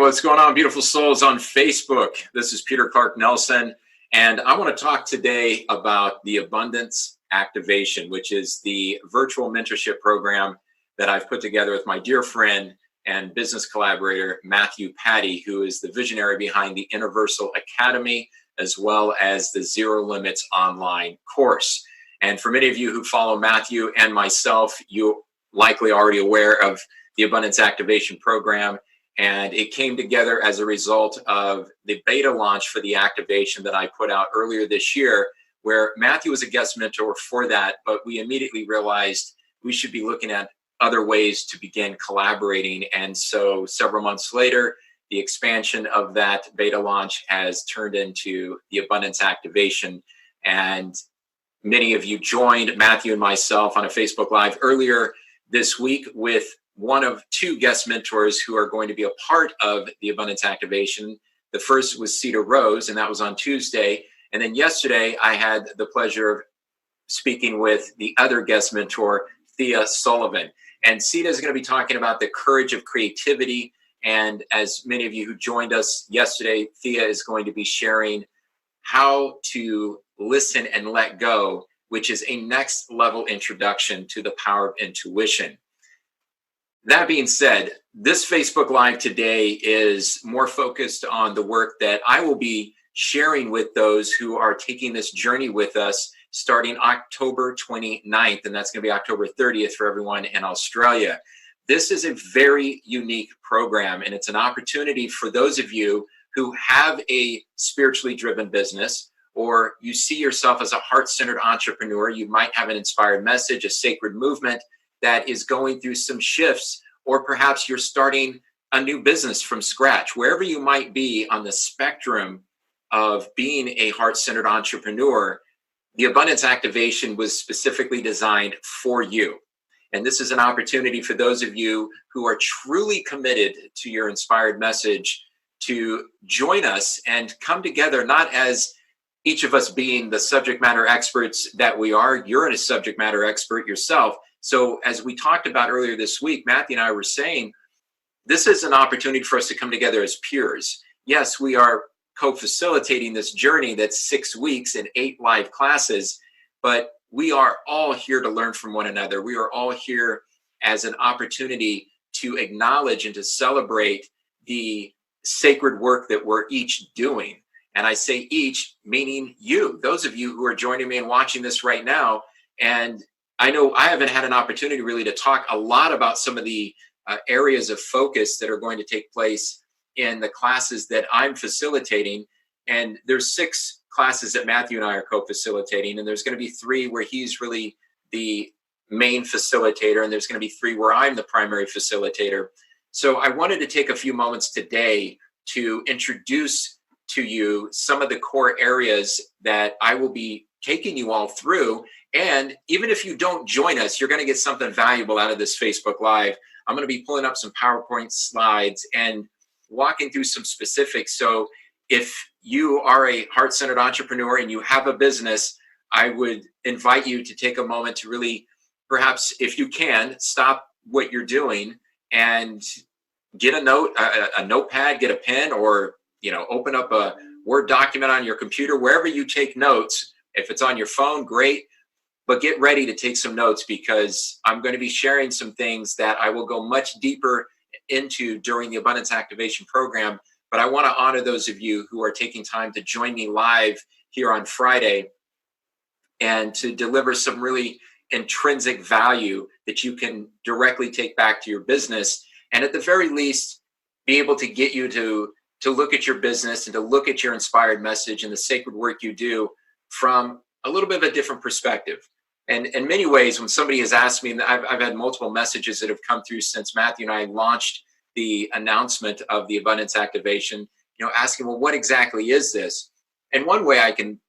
what's going on, beautiful souls on Facebook? This is Peter Clark Nelson, and I want to talk today about the Abundance Activation, which is the virtual mentorship program that I've put together with my dear friend and business collaborator, Matthew Patty, who is the visionary behind the Universal Academy, as well as the Zero Limits online course. And for many of you who follow Matthew and myself, you're likely already aware of the Abundance Activation program. And it came together as a result of the beta launch for the activation that I put out earlier this year, where Matthew was a guest mentor for that, but we immediately realized we should be looking at other ways to begin collaborating. And so several months later, the expansion of that beta launch has turned into the Abundance Activation. And many of you joined Matthew and myself on a Facebook Live earlier this week with one of two guest mentors who are going to be a part of the Abundance Activation. The first was Cedar Rose, and that was on Tuesday. And then yesterday, I had the pleasure of speaking with the other guest mentor, Thea Sullivan. And Cedar is going to be talking about the courage of creativity. And as many of you who joined us yesterday, Thea is going to be sharing how to listen and let go, which is a next level introduction to the power of intuition. That being said, this Facebook Live today is more focused on the work that I will be sharing with those who are taking this journey with us starting October 29th, and that's going to be October 30th for everyone in Australia. This is a very unique program, and it's an opportunity for those of you who have a spiritually driven business, or you see yourself as a heart-centered entrepreneur. You might have an inspired message, a sacred movement that is going through some shifts, or perhaps you're starting a new business from scratch. Wherever you might be on the spectrum of being a heart-centered entrepreneur, the Abundance Activation was specifically designed for you. And this is an opportunity for those of you who are truly committed to your inspired message to join us and come together, not as each of us being the subject matter experts that we are. You're a subject matter expert yourself. So as we talked about earlier this week, Matthew and I were saying, this is an opportunity for us to come together as peers. Yes, we are co-facilitating this journey that's 6 weeks and 8 live classes, but we are all here to learn from one another. We are all here as an opportunity to acknowledge and to celebrate the sacred work that we're each doing. And I say each, meaning you, those of you who are joining me and watching this right now. And I know I haven't had an opportunity really to talk a lot about some of the areas of focus that are going to take place in the classes that I'm facilitating. And there's 6 classes that Matthew and I are co-facilitating, and there's going to be 3 where he's really the main facilitator, and there's going to be 3 where I'm the primary facilitator. So I wanted to take a few moments today to introduce to you some of the core areas that I will be taking you all through. And even if you don't join us, you're going to get something valuable out of this Facebook Live. I'm going to be pulling up some PowerPoint slides and walking through some specifics. So if you are a heart-centered entrepreneur and you have a business, I would invite you to take a moment to really, perhaps if you can, stop what you're doing and get a notepad, get a pen, or open up a Word document on your computer, wherever you take notes. If it's on your phone, great. But get ready to take some notes, because I'm going to be sharing some things that I will go much deeper into during the Abundance Activation program. But I want to honor those of you who are taking time to join me live here on Friday and to deliver some really intrinsic value that you can directly take back to your business. And at the very least, be able to get you to look at your business and to look at your inspired message and the sacred work you do from a little bit of a different perspective. And in many ways, when somebody has asked me, and I've had multiple messages that have come through since Matthew and I launched the announcement of the Abundance Activation, asking, well, what exactly is this? And one way I can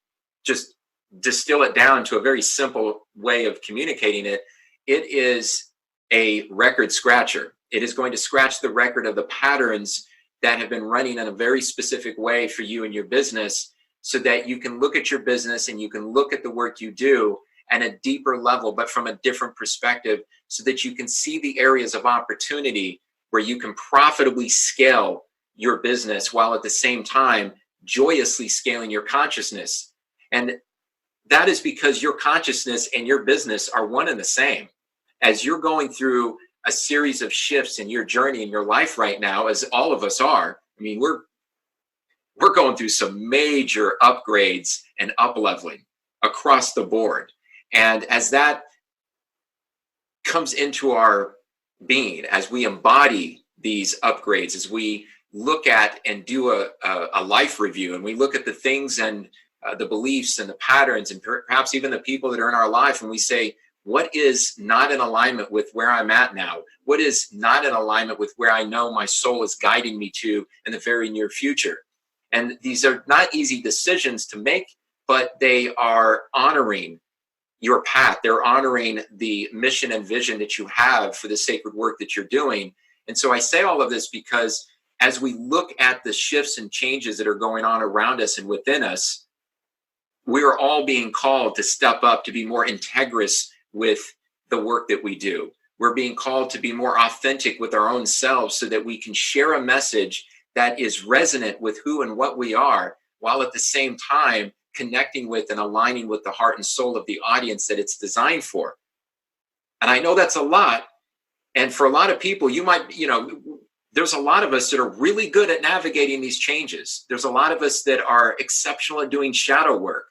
just distill it down to a very simple way of communicating it, it is a record scratcher. It is going to scratch the record of the patterns that have been running in a very specific way for you and your business, so that you can look at your business and you can look at the work you do at a deeper level, but from a different perspective, so that you can see the areas of opportunity where you can profitably scale your business while at the same time joyously scaling your consciousness. And that is because your consciousness and your business are one and the same. As you're going through a series of shifts in your journey in your life right now, as all of us are, I mean, we're going through some major upgrades and up-leveling across the board. And as that comes into our being, as we embody these upgrades, as we look at and do a life review, and we look at the things and the beliefs and the patterns and perhaps even the people that are in our life, and we say, what is not in alignment with where I'm at now? What is not in alignment with where I know my soul is guiding me to in the very near future? And these are not easy decisions to make, but they are honoring your path. They're honoring the mission and vision that you have for the sacred work that you're doing. And so I say all of this because as we look at the shifts and changes that are going on around us and within us, we are all being called to step up, to be more integrous with the work that we do. We're being called to be more authentic with our own selves so that we can share a message that is resonant with who and what we are, while at the same time connecting with and aligning with the heart and soul of the audience that it's designed for. And I know that's a lot. And for a lot of people, there's a lot of us that are really good at navigating these changes. There's a lot of us that are exceptional at doing shadow work.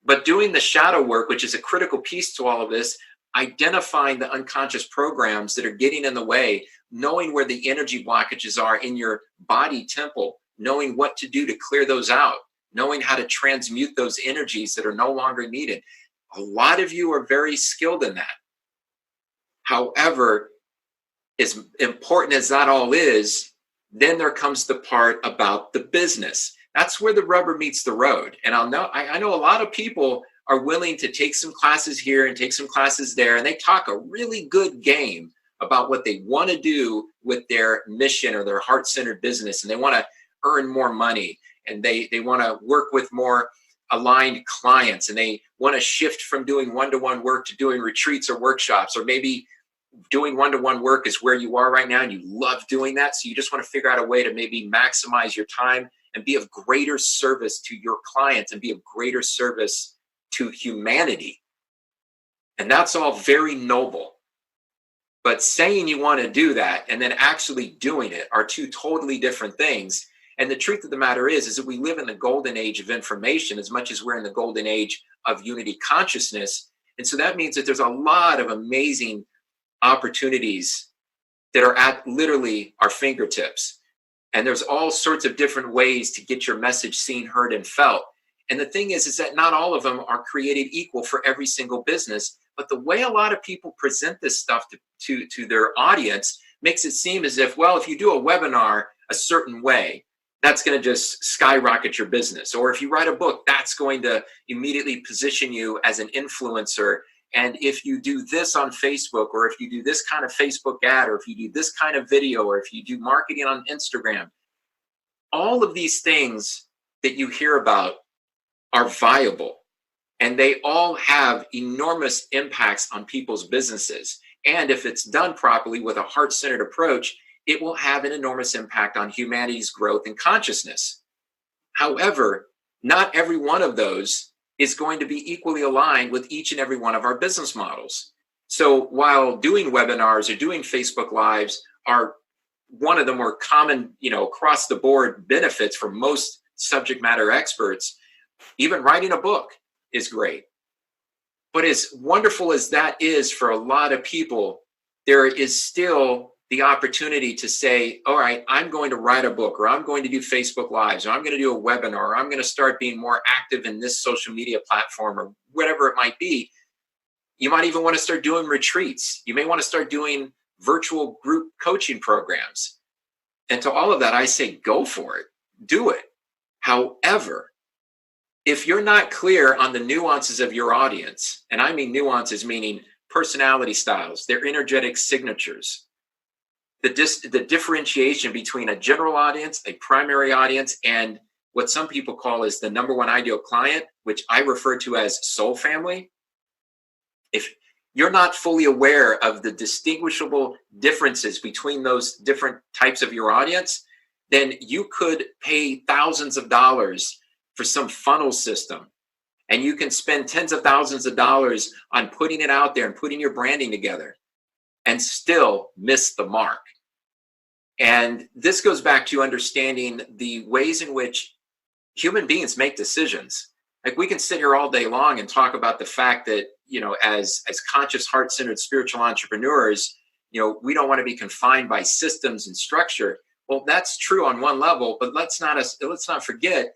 But doing the shadow work, which is a critical piece to all of this, identifying the unconscious programs that are getting in the way, knowing where the energy blockages are in your body temple, knowing what to do to clear those out, knowing how to transmute those energies that are no longer needed. A lot of you are very skilled in that. However, as important as that all is, then there comes the part about the business. That's where the rubber meets the road. And I know a lot of people are willing to take some classes here and take some classes there, and they talk a really good game about what they want to do with their mission or their heart-centered business, and they want to earn more money, and they want to work with more aligned clients, and they want to shift from doing one-to-one work to doing retreats or workshops, or maybe doing one-to-one work is where you are right now and you love doing that, so you just want to figure out a way to maybe maximize your time and be of greater service to your clients and be of greater service to humanity. And that's all very noble. But saying you want to do that and then actually doing it are two totally different things. And the truth of the matter is that we live in the golden age of information as much as we're in the golden age of unity consciousness. And so that means that there's a lot of amazing opportunities that are at literally our fingertips. And there's all sorts of different ways to get your message seen, heard, and felt. And the thing is that not all of them are created equal for every single business. But the way a lot of people present this stuff to their audience makes it seem as if, well, if you do a webinar a certain way, that's going to just skyrocket your business. Or if you write a book, that's going to immediately position you as an influencer. And if you do this on Facebook, or if you do this kind of Facebook ad, or if you do this kind of video, or if you do marketing on Instagram, all of these things that you hear about are viable. And they all have enormous impacts on people's businesses. And if it's done properly with a heart-centered approach, it will have an enormous impact on humanity's growth and consciousness. However, not every one of those is going to be equally aligned with each and every one of our business models. So while doing webinars or doing Facebook Lives are one of the more common, across the board benefits for most subject matter experts, even writing a book is great. But as wonderful as that is for a lot of people, there is still the opportunity to say, all right, I'm going to write a book, or I'm going to do Facebook Lives, or I'm going to do a webinar, or I'm going to start being more active in this social media platform, or whatever it might be. You might even want to start doing retreats. You may want to start doing virtual group coaching programs. And to all of that, I say, go for it, do it. However, if you're not clear on the nuances of your audience, and I mean nuances meaning personality styles, their energetic signatures, the differentiation between a general audience, a primary audience, and what some people call is the number one ideal client, which I refer to as soul family. If you're not fully aware of the distinguishable differences between those different types of your audience, then you could pay thousands of dollars for some funnel system, and you can spend tens of thousands of dollars on putting it out there and putting your branding together and still miss the mark. And this goes back to understanding the ways in which human beings make decisions. Like, we can sit here all day long and talk about the fact that, as conscious, heart-centered spiritual entrepreneurs, we don't want to be confined by systems and structure. Well, that's true on one level, but let's not forget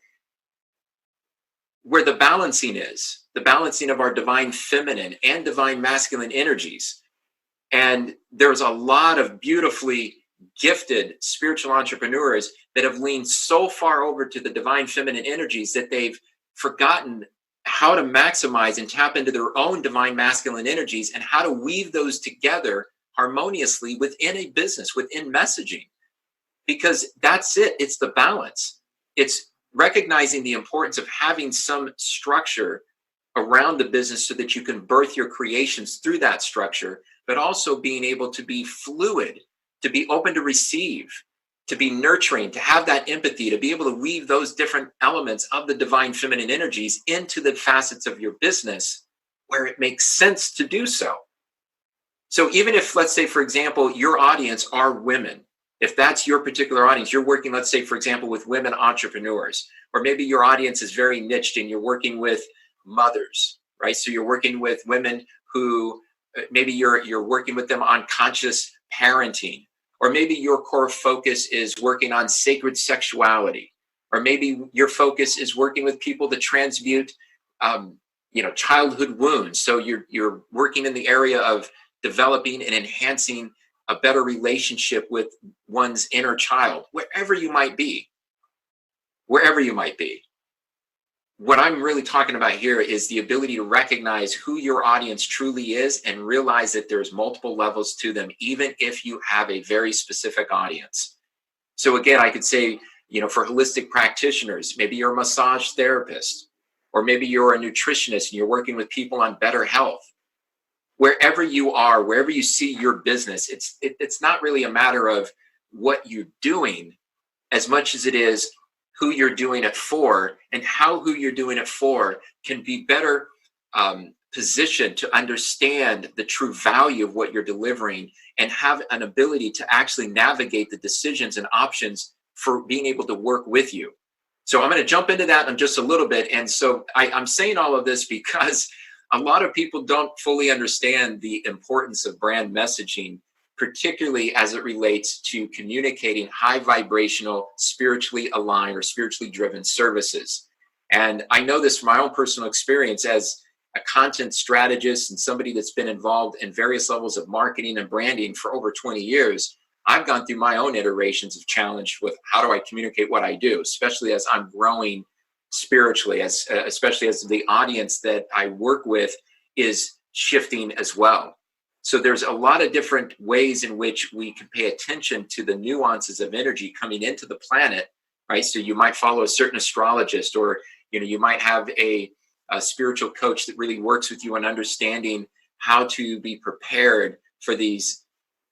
where the balancing is, the balancing of our divine feminine and divine masculine energies. And there's a lot of beautifully gifted spiritual entrepreneurs that have leaned so far over to the divine feminine energies that they've forgotten how to maximize and tap into their own divine masculine energies and how to weave those together harmoniously within a business, within messaging. Because that's it. It's the balance. It's recognizing the importance of having some structure around the business so that you can birth your creations through that structure, but also being able to be fluid, to be open to receive, to be nurturing, to have that empathy, to be able to weave those different elements of the divine feminine energies into the facets of your business where it makes sense to do so. So even if, let's say, for example, your audience are women, if that's your particular audience, you're working, let's say, for example, with women entrepreneurs, or maybe your audience is very niched and you're working with mothers, right? So you're working with women who maybe you're working with them on conscious parenting, or maybe your core focus is working on sacred sexuality, or maybe your focus is working with people to transmute, childhood wounds. So you're working in the area of developing and enhancing a better relationship with one's inner child, wherever you might be. What I'm really talking about here is the ability to recognize who your audience truly is and realize that there's multiple levels to them, even if you have a very specific audience. So again, I could say, for holistic practitioners, maybe you're a massage therapist, or maybe you're a nutritionist and you're working with people on better health. Wherever you are, wherever you see your business, it's not really a matter of what you're doing as much as it is who you're doing it for, and how who you're doing it for can be better positioned to understand the true value of what you're delivering and have an ability to actually navigate the decisions and options for being able to work with you. So I'm going to jump into that in just a little bit. And so I'm saying all of this because a lot of people don't fully understand the importance of brand messaging, particularly as it relates to communicating high vibrational, spiritually aligned or spiritually driven services. And I know this from my own personal experience as a content strategist and somebody that's been involved in various levels of marketing and branding for over 20 years. I've gone through my own iterations of challenge with how do I communicate what I do, especially as I'm growing spiritually, especially as the audience that I work with is shifting as well. So there's a lot of different ways in which we can pay attention to the nuances of energy coming into the planet, right? So you might follow a certain astrologist, or you might have a spiritual coach that really works with you on understanding how to be prepared for these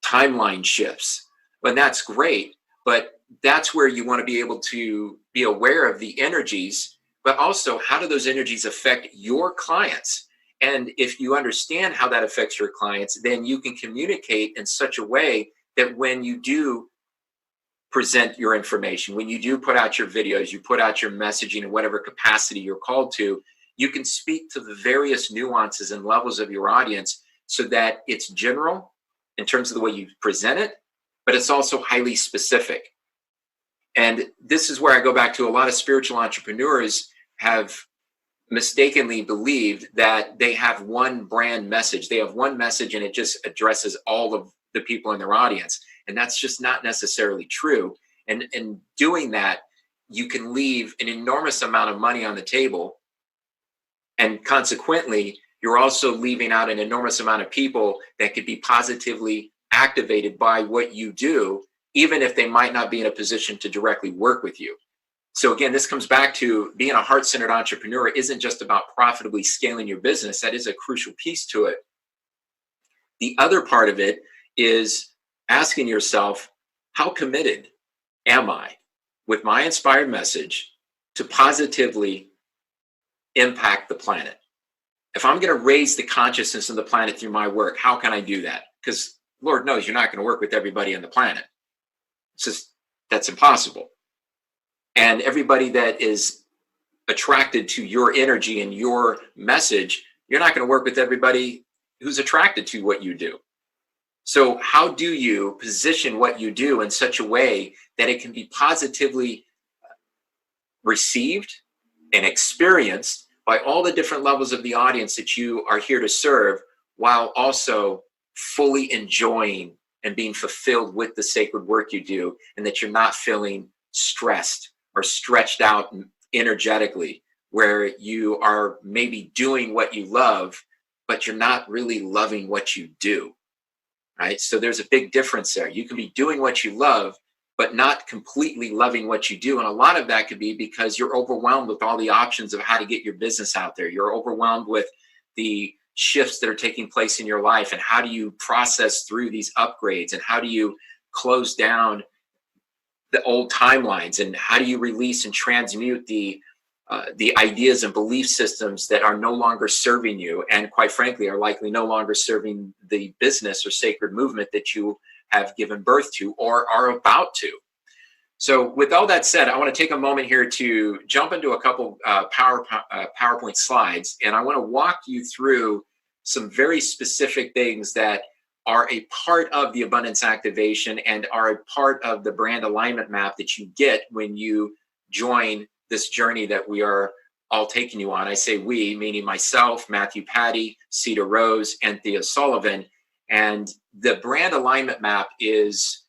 timeline shifts. And that's great, but that's where you want to be able to be aware of the energies, but also how do those energies affect your clients? And if you understand how that affects your clients, then you can communicate in such a way that when you do present your information, when you do put out your videos, you put out your messaging in whatever capacity you're called to, you can speak to the various nuances and levels of your audience so that it's general in terms of the way you present it, but it's also highly specific. And this is where I go back to a lot of spiritual entrepreneurs have mistakenly believed that they have one brand message. They have one message and it just addresses all of the people in their audience. And that's just not necessarily true. And in doing that, you can leave an enormous amount of money on the table. And consequently, you're also leaving out an enormous amount of people that could be positively activated by what you do, even if they might not be in a position to directly work with you. So again, this comes back to being a heart-centered entrepreneur isn't just about profitably scaling your business. That is a crucial piece to it. The other part of it is asking yourself, how committed am I? with my inspired message to positively impact the planet. If I'm going to raise the consciousness of the planet through my work, how can I do that? Because Lord knows you're not going to work with everybody on the planet. It's just, that's impossible. And everybody that is attracted to your energy and your message, you're not going to work with everybody who's attracted to what you do. So how do you position what you do in such a way that it can be positively received and experienced by all the different levels of the audience that you are here to serve, while also fully enjoying and being fulfilled with the sacred work you do, and that you're not feeling stressed or stretched out energetically, where you are maybe doing what you love, but you're not really loving what you do, right? So there's a big difference there. You can be doing what you love, but not completely loving what you do. And a lot of that could be because you're overwhelmed with all the options of how to get your business out there. You're overwhelmed with the shifts that are taking place in your life, and how do you process through these upgrades, and how do you close down the old timelines, and how do you release and transmute the ideas and belief systems that are no longer serving you, and quite frankly are likely no longer serving the business or sacred movement that you have given birth to or are about to. So with all that said, I want to take a moment here to jump into a couple PowerPoint slides, and I want to walk you through some very specific things that are a part of the abundance activation and are a part of the brand alignment map that you get when you join this journey that we are all taking you on. I say we, meaning myself, Matthew Patty, Cedar Rose, and Thea Sullivan. And the brand alignment map is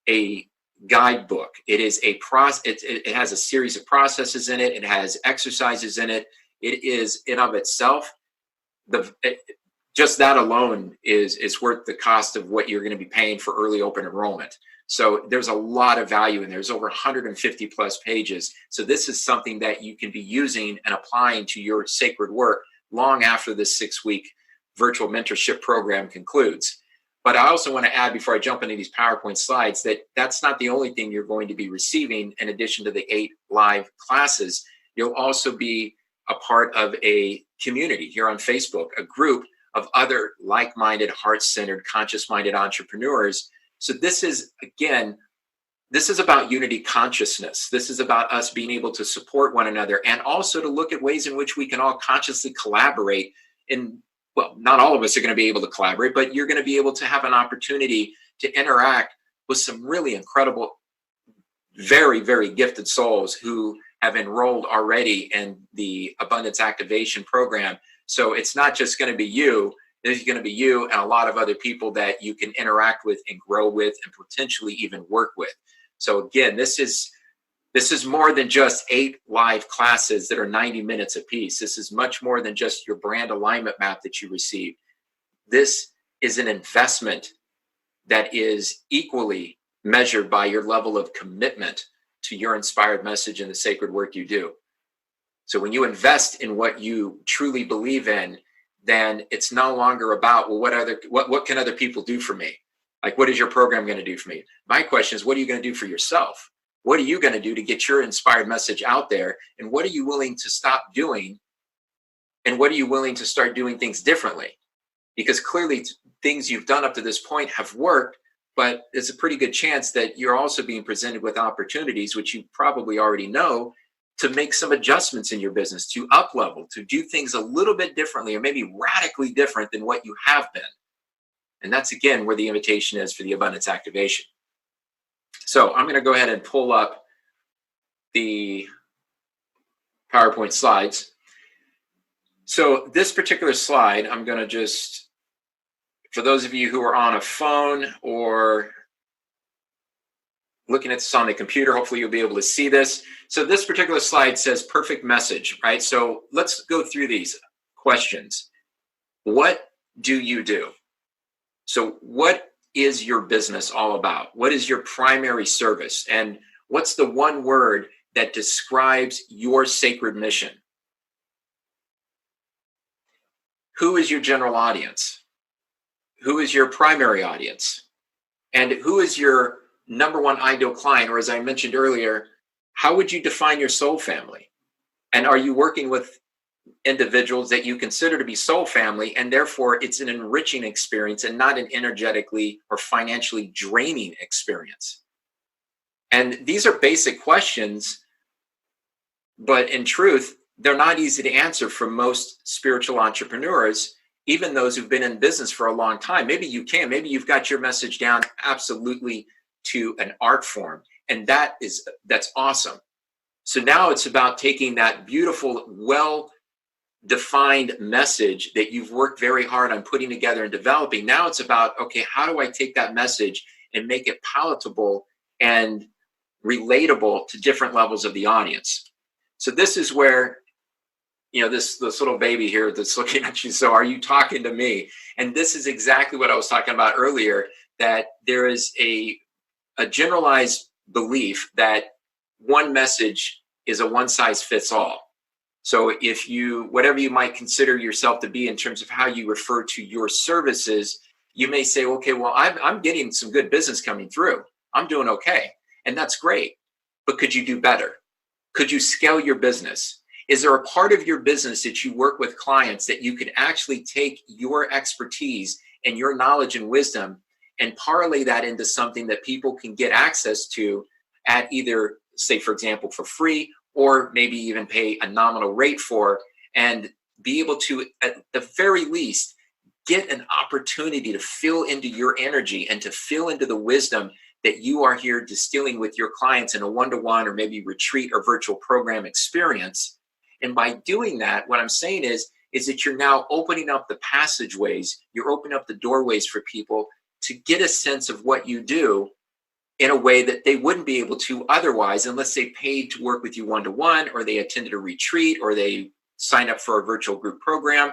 a guidebook. It is a process. It has a series of processes in it. It has exercises in it. It is in of itself, just that alone is worth the cost of what you're going to be paying for early open enrollment. So there's a lot of value in there. There's over 150 plus pages. So this is something that you can be using and applying to your sacred work long after this 6-week virtual mentorship program concludes. But I also want to add, before I jump into these PowerPoint slides, that that's not the only thing you're going to be receiving. In addition to the 8 live classes, you'll also be a part of a community here on Facebook, a group of other like-minded, heart-centered, conscious-minded entrepreneurs. So this is, again, this is about unity consciousness. This is about us being able to support one another, and also to look at ways in which we can all consciously collaborate in, well, not all of us are going to be able to collaborate, but you're going to be able to have an opportunity to interact with some really incredible, very, very gifted souls who have enrolled already in the Abundance Activation program. So it's not just going to be you. There's going to be you and a lot of other people that you can interact with and grow with and potentially even work with. So again, this is more than just 8 live classes that are 90 minutes apiece. This is much more than just your brand alignment map that you receive. This is an investment that is equally measured by your level of commitment to your inspired message and the sacred work you do. So when you invest in what you truly believe in, then it's no longer about, well, what can other people do for me? Like, what is your program going to do for me? My question is, what are you going to do for yourself? What are you going to do to get your inspired message out there? And what are you willing to stop doing? And what are you willing to start doing things differently? Because clearly things you've done up to this point have worked, but there's a pretty good chance that you're also being presented with opportunities, which you probably already know, to make some adjustments in your business, to up level, to do things a little bit differently, or maybe radically different than what you have been. And that's, again, where the invitation is for the abundance activation. So I'm going to go ahead and pull up the PowerPoint slides. So this particular slide, I'm going to just, for those of you who are on a phone or looking at this on the computer, hopefully you'll be able to see this. So this particular slide says perfect message, right? So let's go through these questions. What do you do? So what is your business all about? What is your primary service? And what's the one word that describes your sacred mission? Who is your general audience? Who is your primary audience? And who is your number one ideal client? Or as I mentioned earlier, How would you define your soul family? And are you working with individuals that you consider to be soul family, and therefore it's an enriching experience and not an energetically or financially draining experience? And these are basic questions, but in truth, they're not easy to answer for most spiritual entrepreneurs, even those who've been in business for a long time. Maybe you can, maybe you've got your message down absolutely to an art form, and that's awesome. So now it's about taking that beautiful, well defined message that you've worked very hard on putting together and developing. Now it's about, okay, how do I take that message and make it palatable and relatable to different levels of the audience? So this is where, this little baby here that's looking at you. So are you talking to me? And this is exactly what I was talking about earlier, that there is a generalized belief that one message is a one size fits all. So if whatever you might consider yourself to be in terms of how you refer to your services, you may say, okay, well, I'm getting some good business coming through. I'm doing okay. And that's great. But could you do better? Could you scale your business? Is there a part of your business that you work with clients that you could actually take your expertise and your knowledge and wisdom and parlay that into something that people can get access to at either, say, for example, for free, or maybe even pay a nominal rate for, and be able to, at the very least, get an opportunity to fill into your energy and to fill into the wisdom that you are here distilling with your clients in a one-to-one or maybe retreat or virtual program experience. And by doing that, what I'm saying is that you're now opening up the passageways, you're opening up the doorways for people to get a sense of what you do in a way that they wouldn't be able to otherwise, unless they paid to work with you one-to-one, or they attended a retreat, or they signed up for a virtual group program.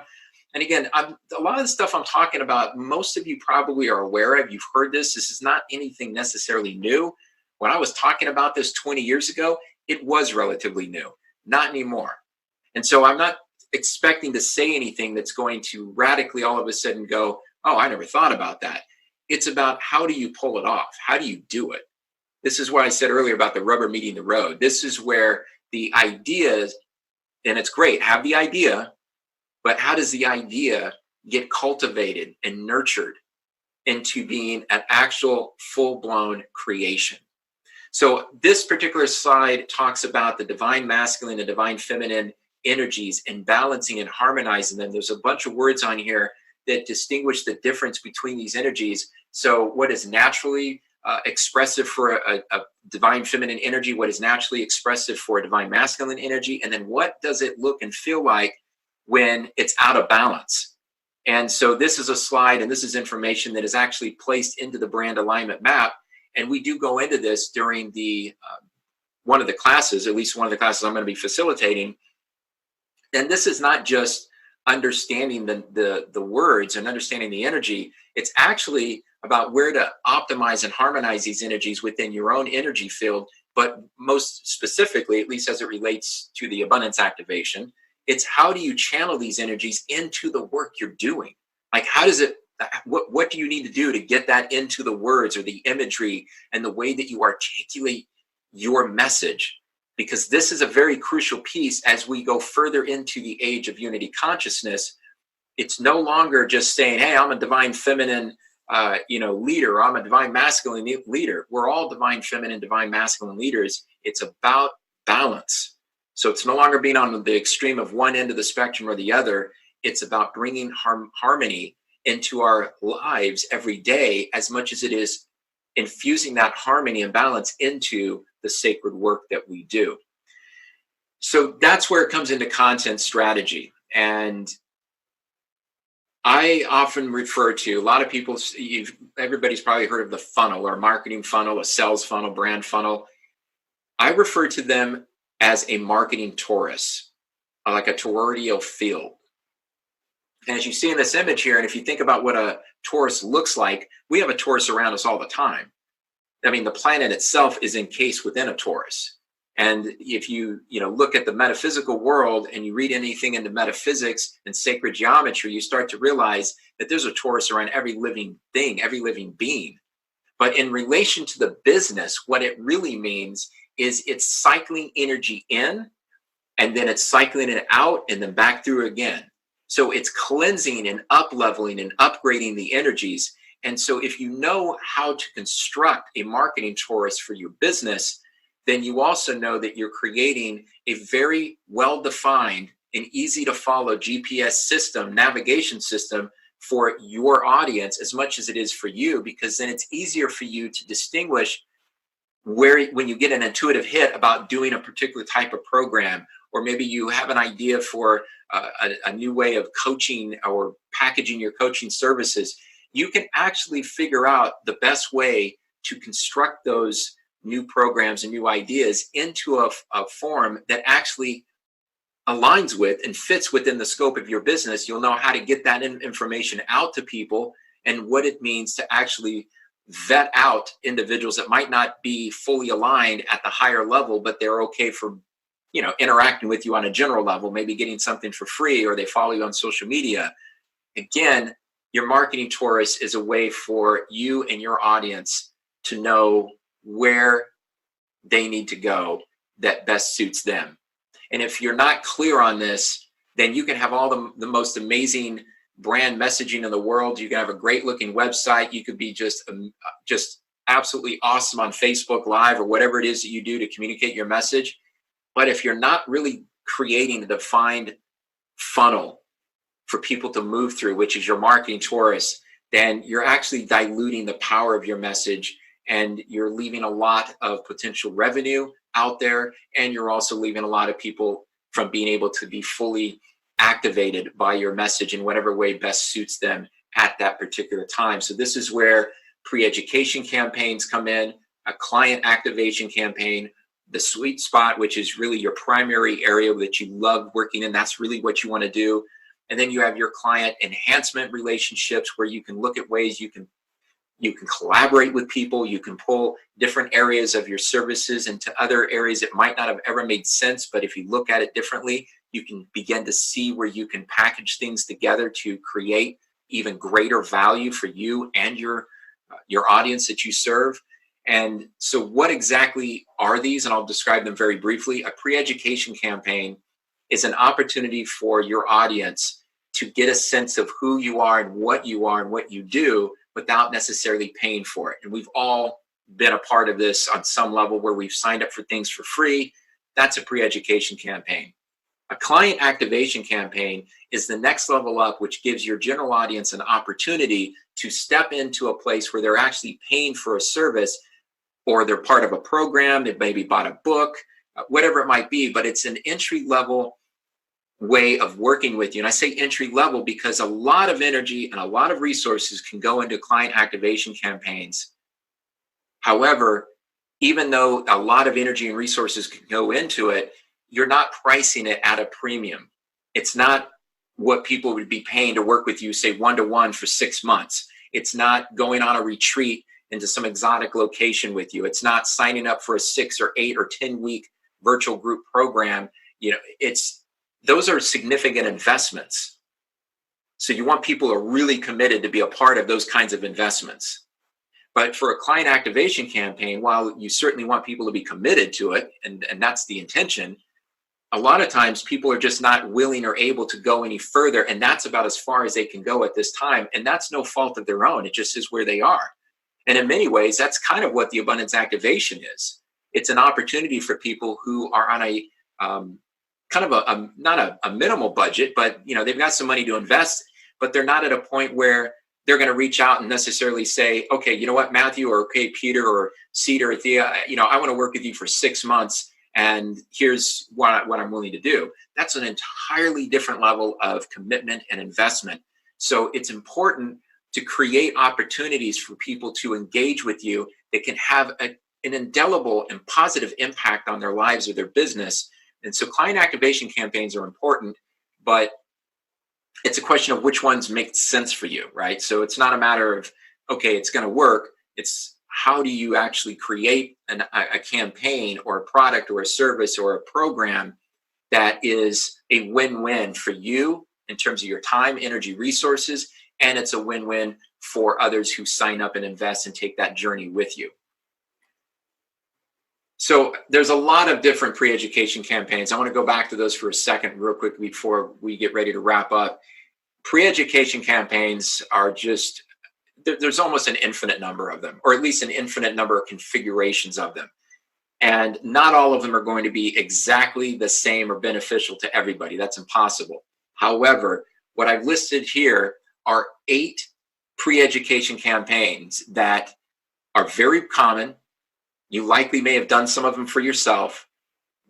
And again, a lot of the stuff I'm talking about, most of you probably are aware of. You've heard this. This is not anything necessarily new. When I was talking about this 20 years ago, it was relatively new, not anymore. And so I'm not expecting to say anything that's going to radically all of a sudden go, oh, I never thought about that. It's about, how do you pull it off? How do you do it? This is what I said earlier about the rubber meeting the road. This is where the ideas, and it's great, have the idea, but how does the idea get cultivated and nurtured into being an actual full-blown creation? So this particular slide talks about the divine masculine and divine feminine energies and balancing and harmonizing them. There's a bunch of words on here that distinguish the difference between these energies. So what is naturally expressive for a divine feminine energy, what is naturally expressive for a divine masculine energy, and then what does it look and feel like when it's out of balance? And so this is a slide, and this is information that is actually placed into the brand alignment map. And we do go into this during the one of the classes, at least one of the classes I'm going to be facilitating. And this is not just understanding the words and understanding the energy. It's actually about where to optimize and harmonize these energies within your own energy field. But most specifically, at least as it relates to the abundance activation, it's how do you channel these energies into the work you're doing? Like, how does it, what do you need to do to get that into the words or the imagery and the way that you articulate your message? Because this is a very crucial piece as we go further into the age of unity consciousness. It's no longer just saying, hey, I'm a divine feminine leader, or I'm a divine masculine leader. We're all divine feminine, divine masculine leaders. It's about balance. So it's no longer being on the extreme of one end of the spectrum or the other. It's about bringing harmony into our lives every day, as much as it is infusing that harmony and balance into the sacred work that we do. So that's where it comes into content strategy. And I often refer to, a lot of people, everybody's probably heard of the funnel, or marketing funnel, a sales funnel, brand funnel. I refer to them as a marketing torus, like a toroidal field. And as you see in this image here, and if you think about what a torus looks like, we have a torus around us all the time. I mean, the planet itself is encased within a torus. And if you look at the metaphysical world and you read anything into metaphysics and sacred geometry, you start to realize that there's a torus around every living thing, every living being. But in relation to the business, what it really means is it's cycling energy in, and then it's cycling it out, and then back through again. So it's cleansing and up-leveling and upgrading the energies. And so if you know how to construct a marketing torus for your business, then you also know that you're creating a very well-defined and easy to follow GPS system, navigation system for your audience as much as it is for you, because then it's easier for you to distinguish where, when you get an intuitive hit about doing a particular type of program, or maybe you have an idea for a new way of coaching or packaging your coaching services, you can actually figure out the best way to construct those new programs and new ideas into a form that actually aligns with and fits within the scope of your business. You'll know how to get that information out to people and what it means to actually vet out individuals that might not be fully aligned at the higher level, but they're okay for, interacting with you on a general level, maybe getting something for free, or they follow you on social media. Again, your marketing torus is a way for you and your audience to know where they need to go that best suits them. And if you're not clear on this, then you can have all the most amazing brand messaging in the world. You can have a great looking website. You could be just absolutely awesome on Facebook Live or whatever it is that you do to communicate your message. But if you're not really creating a defined funnel for people to move through, which is your marketing torus, then you're actually diluting the power of your message, and you're leaving a lot of potential revenue out there, and you're also leaving a lot of people from being able to be fully activated by your message in whatever way best suits them at that particular time. So this is where pre-education campaigns come in, a client activation campaign, the sweet spot, which is really your primary area that you love working in. That's really what you want to do. And then you have your client enhancement relationships, where you can look at ways you can collaborate with people. You can pull different areas of your services into other areas that might not have ever made sense. But if you look at it differently, you can begin to see where you can package things together to create even greater value for you and your audience that you serve. And so what exactly are these? And I'll describe them very briefly. A pre-education campaign is an opportunity for your audience to get a sense of who you are and what you do without necessarily paying for it. And we've all been a part of this on some level, where we've signed up for things for free. That's a pre-education campaign. A client activation campaign is the next level up, which gives your general audience an opportunity to step into a place where they're actually paying for a service, or they're part of a program. They've maybe bought a book, whatever it might be, but it's an entry level way of working with you. And I say entry level because a lot of energy and a lot of resources can go into client activation campaigns. However, even though a lot of energy and resources can go into it, you're not pricing it at a premium. It's not what people would be paying to work with you, say 1-to-1 for 6 months. It's not going on a retreat into some exotic location with you. It's not signing up for a 6 or 8 or 10 week virtual group program. Those are significant investments. So you want people who are really committed to be a part of those kinds of investments. But for a client activation campaign, while you certainly want people to be committed to it, and that's the intention, a lot of times people are just not willing or able to go any further. And that's about as far as they can go at this time. And that's no fault of their own. It just is where they are. And in many ways, that's kind of what the abundance activation is. It's an opportunity for people who are on a kind of not a minimal budget, but they've got some money to invest, but they're not at a point where they're going to reach out and necessarily say, okay, you know what, Matthew, or okay, Peter, or Cedar, or Thea, I want to work with you for 6 months, and here's what I'm willing to do. That's an entirely different level of commitment and investment. So it's important to create opportunities for people to engage with you that can have an indelible and positive impact on their lives or their business. And so client activation campaigns are important, but it's a question of which ones make sense for you, right? So it's not a matter of, okay, it's going to work. It's how do you actually create a campaign or a product or a service or a program that is a win-win for you in terms of your time, energy, resources, and it's a win-win for others who sign up and invest and take that journey with you. So there's a lot of different pre-education campaigns. I want to go back to those for a second real quick before we get ready to wrap up. Pre-education campaigns are just, there's almost an infinite number of them, or at least an infinite number of configurations of them. And not all of them are going to be exactly the same or beneficial to everybody. That's impossible. However, what I've listed here are 8 pre-education campaigns that are very common. You likely may have done some of them for yourself,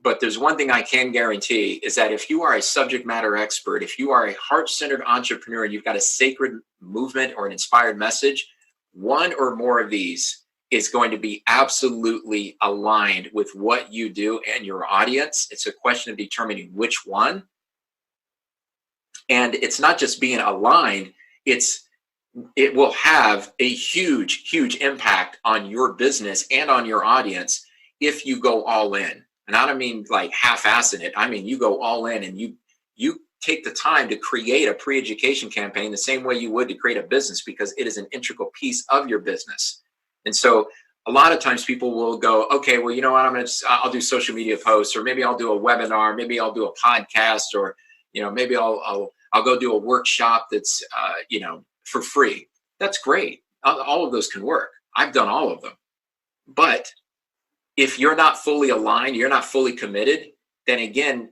but there's one thing I can guarantee is that if you are a subject matter expert, if you are a heart-centered entrepreneur and you've got a sacred movement or an inspired message, one or more of these is going to be absolutely aligned with what you do and your audience. It's a question of determining which one. And it's not just being aligned, it will have a huge impact on your business and on your audience if you go all in. And I don't mean like half-assing it. I mean, you go all in and you take the time to create a pre-education campaign the same way you would to create a business, because it is an integral piece of your business. And so a lot of times people will go, okay, well, you know what, I'll do social media posts, or maybe I'll do a webinar, maybe I'll do a podcast, or, maybe I'll go do a workshop that's, for free. That's great. All of those can work. I've done all of them. But if you're not fully aligned, you're not fully committed, then again,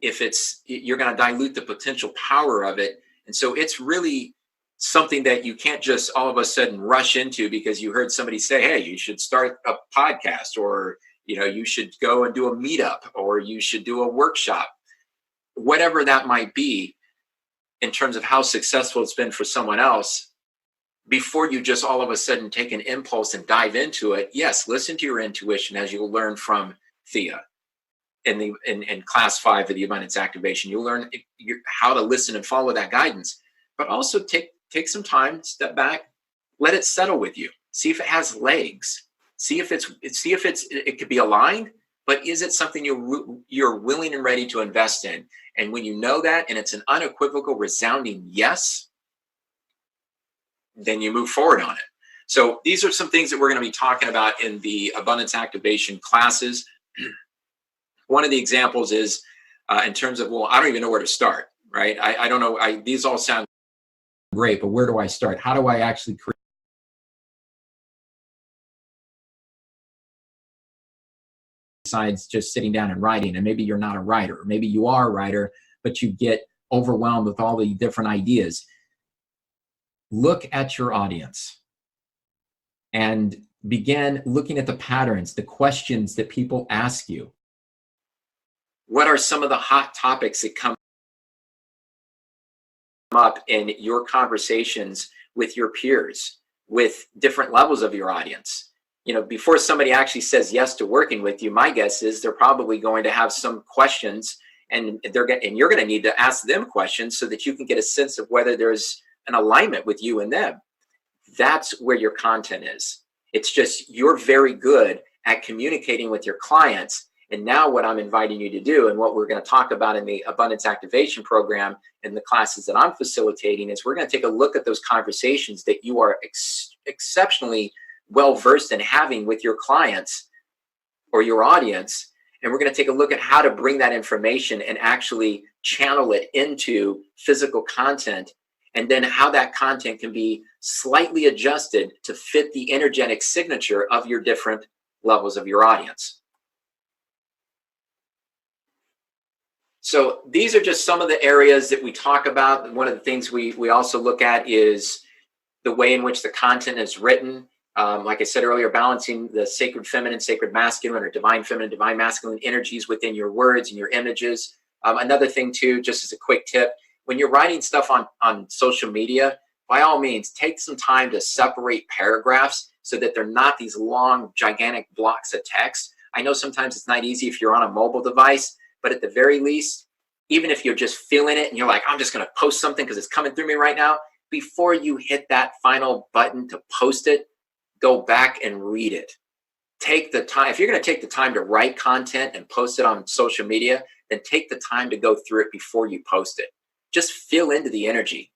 you're going to dilute the potential power of it. And so it's really something that you can't just all of a sudden rush into because you heard somebody say, hey, you should start a podcast, or, you should go and do a meetup, or you should do a workshop, whatever that might be in terms of how successful it's been for someone else. Before you just all of a sudden take an impulse and dive into it, yes, listen to your intuition, as you'll learn from Thea in class 5 of the Abundance Activation. You'll learn how to listen and follow that guidance, but also take some time, step back, let it settle with you. See if it has legs. See if it could be aligned, but is it something you're willing and ready to invest in? And when you know that, and it's an unequivocal, resounding yes, then you move forward on it. So these are some things that we're going to be talking about in the Abundance Activation classes. One of the examples is in terms of, well, I don't even know where to start, right? I don't know. These all sound great, but where do I start? How do I actually create? Besides just sitting down and writing, and maybe you're not a writer, or maybe you are a writer, but you get overwhelmed with all the different ideas. Look at your audience and begin looking at the patterns, the questions that people ask you. What are some of the hot topics that come up in your conversations with your peers, with different levels of your audience? Before somebody actually says yes to working with you, my guess is they're probably going to have some questions, and you're going to need to ask them questions so that you can get a sense of whether there's an alignment with you and them. That's where your content is. It's just, you're very good at communicating with your clients. And now what I'm inviting you to do, and what we're going to talk about in the Abundance Activation program and the classes that I'm facilitating, is we're going to take a look at those conversations that you are exceptionally well versed in having with your clients or your audience. And we're going to take a look at how to bring that information and actually channel it into physical content, and then how that content can be slightly adjusted to fit the energetic signature of your different levels of your audience. So these are just some of the areas that we talk about. One of the things we also look at is the way in which the content is written. Like I said earlier, balancing the sacred feminine, sacred masculine, or divine feminine, divine masculine energies within your words and your images. Another thing too, just as a quick tip, when you're writing stuff on social media, by all means, take some time to separate paragraphs so that they're not these long, gigantic blocks of text. I know sometimes it's not easy if you're on a mobile device, but at the very least, even if you're just feeling it and you're like, I'm just going to post something because it's coming through me right now, before you hit that final button to post it, go back and read it. Take the time. If you're going to take the time to write content and post it on social media, then take the time to go through it before you post it. Just feel into the energy.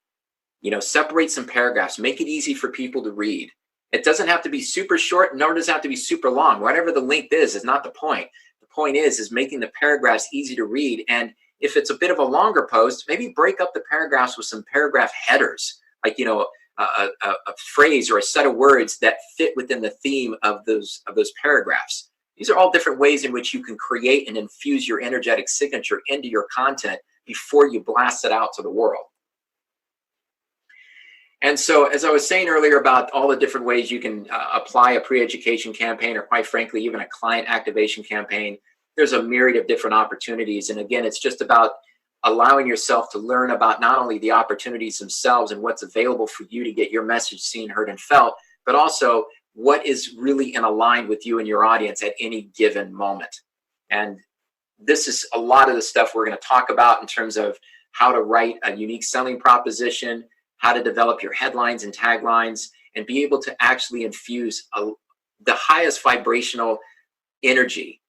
Separate some paragraphs. Make it easy for people to read. It doesn't have to be super short, nor does it have to be super long. Whatever the length is not the point. point is making the paragraphs easy to read. And if it's a bit of a longer post, maybe break up the paragraphs with some paragraph headers, like, a phrase or a set of words that fit within the theme of those paragraphs. These are all different ways in which you can create and infuse your energetic signature into your content before you blast it out to the world. And so, as I was saying earlier about all the different ways you can apply a pre-education campaign, or quite frankly, even a client activation campaign, there's a myriad of different opportunities. And again, it's just about allowing yourself to learn about not only the opportunities themselves and what's available for you to get your message seen, heard, and felt, but also what is really in aligned with you and your audience at any given moment. And this is a lot of the stuff we're going to talk about in terms of how to write a unique selling proposition, how to develop your headlines and taglines, and be able to actually infuse the highest vibrational energy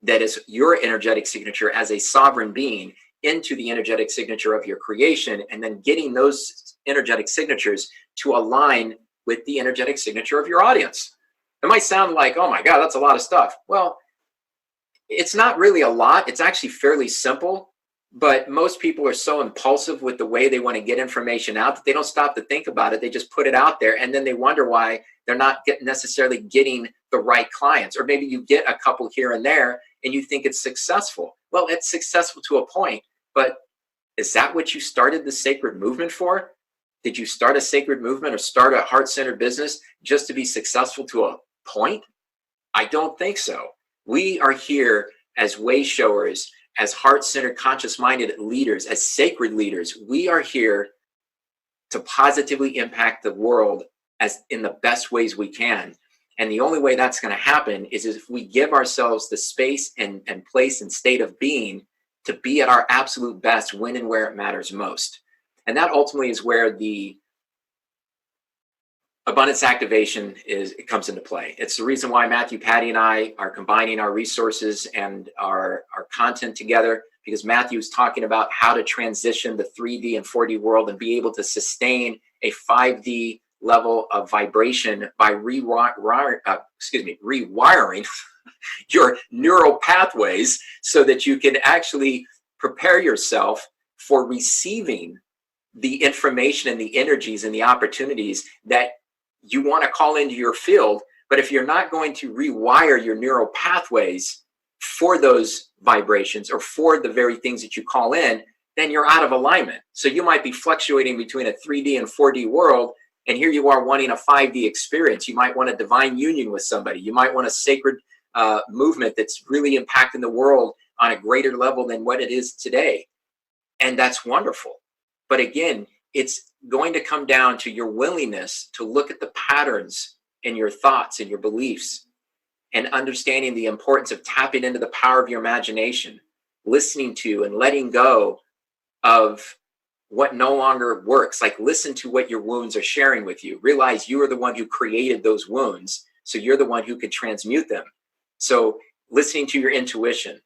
that is your energetic signature as a sovereign being into the energetic signature of your creation, and then getting those energetic signatures to align with the energetic signature of your audience. It might sound like, oh my God, that's a lot of stuff. Well, it's not really a lot. It's actually fairly simple. But most people are so impulsive with the way they want to get information out that they don't stop to think about it. They just put it out there, and then they wonder why they're not necessarily getting the right clients. Or maybe you get a couple here and there and you think it's successful. Well, it's successful to a point, but is that what you started the sacred movement for? Did you start a sacred movement or start a heart-centered business just to be successful to a point? I don't think so. We are here as way showers, as heart-centered, conscious-minded leaders, as sacred leaders. We are here to positively impact the world as in the best ways we can. And the only way that's going to happen is if we give ourselves the space and place and state of being to be at our absolute best when and where it matters most. And that ultimately is where the abundance activation comes into play. It's the reason why Matthew, Patty, and I are combining our resources and our content together, because Matthew is talking about how to transition the 3D and 4D world and be able to sustain a 5D level of vibration by rewiring your neural pathways so that you can actually prepare yourself for receiving the information and the energies and the opportunities that you want to call into your field. But if you're not going to rewire your neural pathways for those vibrations or for the very things that you call in, then you're out of alignment. So you might be fluctuating between a 3D and 4D world, and here you are wanting a 5D experience. You might want a divine union with somebody. You might want a sacred movement that's really impacting the world on a greater level than what it is today. And that's wonderful. But again, it's going to come down to your willingness to look at the patterns in your thoughts and your beliefs, and understanding the importance of tapping into the power of your imagination, listening to and letting go of what no longer works. Like, listen to what your wounds are sharing with you. Realize you are the one who created those wounds, so you're the one who could transmute them. So listening to your intuition,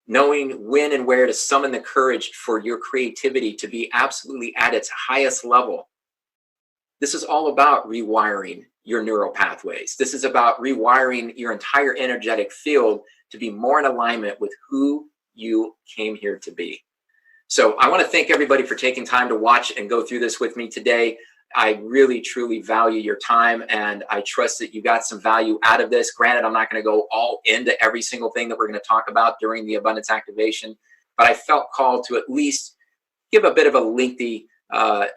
knowing when and where to summon the courage for your creativity to be absolutely at its highest level. This is all about rewiring your neural pathways. This is about rewiring your entire energetic field to be more in alignment with who you came here to be. So I want to thank everybody for taking time to watch and go through this with me today. I really, truly value your time, and I trust that you got some value out of this. Granted, I'm not going to go all into every single thing that we're going to talk about during the abundance activation, but I felt called to at least give a bit of a lengthy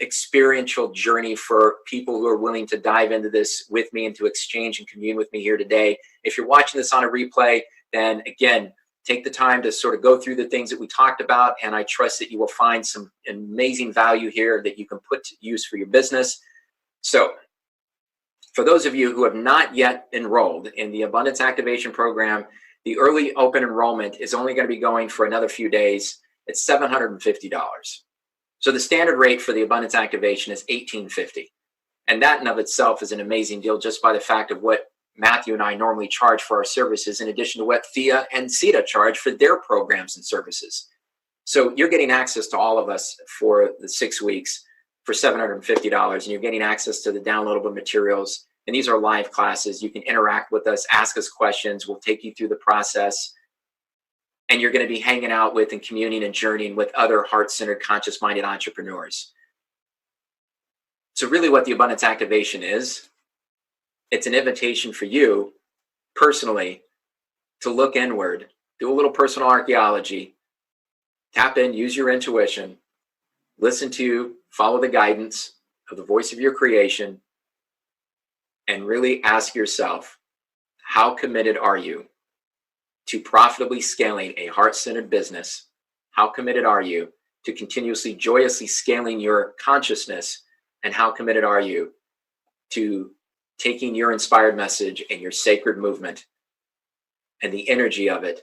experiential journey for people who are willing to dive into this with me and to exchange and commune with me here today. If you're watching this on a replay, then again, take the time to sort of go through the things that we talked about, and I trust that you will find some amazing value here that you can put to use for your business. So for those of you who have not yet enrolled in the Abundance Activation Program, the early open enrollment is only going to be going for another few days. It's $750. So the standard rate for the Abundance Activation is $1,850. And that in of itself is an amazing deal, just by the fact of what Matthew and I normally charge for our services, in addition to what Thea and Sita charge for their programs and services. So you're getting access to all of us for the 6 weeks for $750, and you're getting access to the downloadable materials. And these are live classes. You can interact with us, ask us questions. We'll take you through the process. and you're going to be hanging out with and communing and journeying with other heart-centered, conscious-minded entrepreneurs. So really what the abundance activation is, it's an invitation for you personally to look inward, do a little personal archaeology, tap in, use your intuition, listen to, follow the guidance of the voice of your creation, and really ask yourself, how committed are you to profitably scaling a heart-centered business? How committed are you to continuously, joyously scaling your consciousness? And how committed are you to taking your inspired message and your sacred movement and the energy of it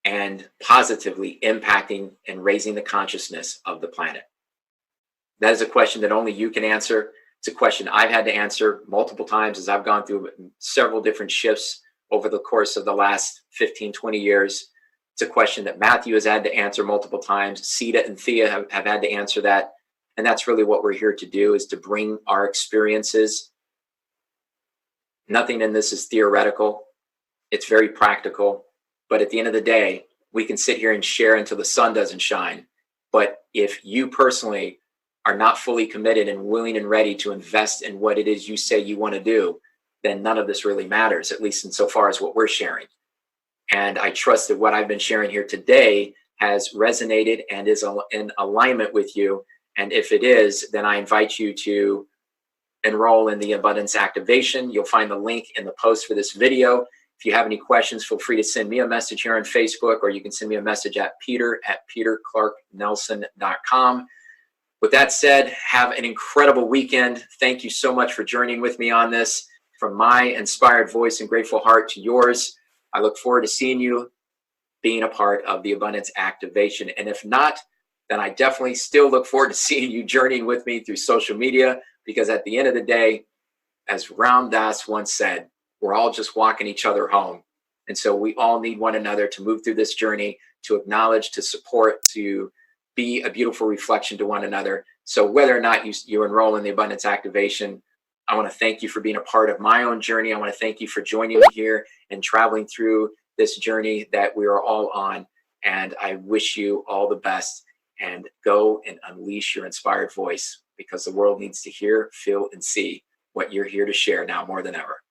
and positively impacting and raising the consciousness of the planet? That is a question that only you can answer. It's a question I've had to answer multiple times as I've gone through several different shifts over the course of the last 15, 20 years. It's a question that Matthew has had to answer multiple times. Sita and Thea have had to answer that. And that's really what we're here to do, is to bring our experiences. Nothing in this is theoretical. It's very practical. But at the end of the day, we can sit here and share until the sun doesn't shine. But if you personally are not fully committed and willing and ready to invest in what it is you say you want to do, then none of this really matters, at least insofar as what we're sharing. And I trust that what I've been sharing here today has resonated and is in alignment with you. And if it is, then I invite you to enroll in the Abundance Activation. You'll find the link in the post for this video. If you have any questions, feel free to send me a message here on Facebook, or you can send me a message at peter@peterclarknelson.com. With that said, have an incredible weekend. Thank you so much for journeying with me on this. From my inspired voice and grateful heart to yours, I look forward to seeing you being a part of the Abundance Activation. And if not, then I definitely still look forward to seeing you journeying with me through social media, because at the end of the day, as Ram Dass once said, we're all just walking each other home. And so we all need one another to move through this journey, to acknowledge, to support, to be a beautiful reflection to one another. So whether or not you enroll in the Abundance Activation, I want to thank you for being a part of my own journey. I want to thank you for joining me here and traveling through this journey that we are all on. And I wish you all the best, and go and unleash your inspired voice, because the world needs to hear, feel, and see what you're here to share now more than ever.